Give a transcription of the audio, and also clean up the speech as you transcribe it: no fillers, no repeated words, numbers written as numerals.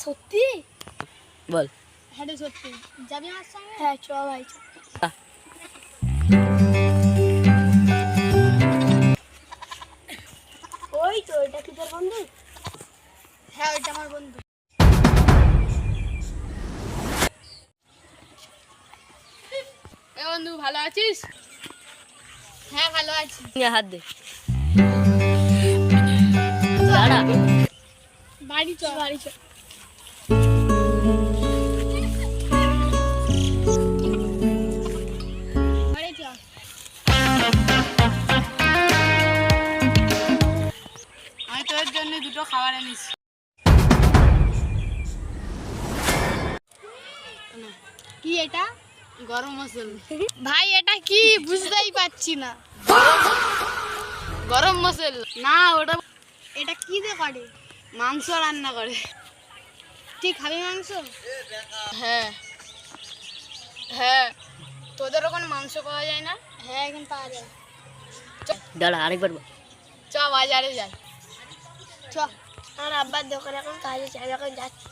সত্যি বল। হ্যাঁ রে সত্যি যাবি আমার সঙ্গে? হ্যাঁ চ ভাই চ। ওই তো এটা কি তোর বন্ধু? হ্যাঁ ওইটা আমার বন্ধু। এ বন্ধু ভালো আছিস? হ্যাঁ ভালো আছি। হাত দে। দাঁড়া। বাড়ি চ বাড়ি চ। বাড়ি চ। আমি তোর জন্য দুটো খাবার এনেছি। কি এটা? গরম মশলা। ভাই এটা কি বুঝতেই পারছি না। গরম মশলা না, ওটা এটা কি দিয়ে করে? মাংস রান্না করে। তুই খাবি মাংস? হ্যাঁ হ্যাঁ, তোদের ওখানে মাংস পাওয়া যায় না? হ্যাঁ এখন পাওয়া যায়। দাঁড়া আরেকবার বল। চ বাজারে যাই। চ। আমার আব্বার দোকানে এখন কাজে চাই, এখন যাচ্ছি।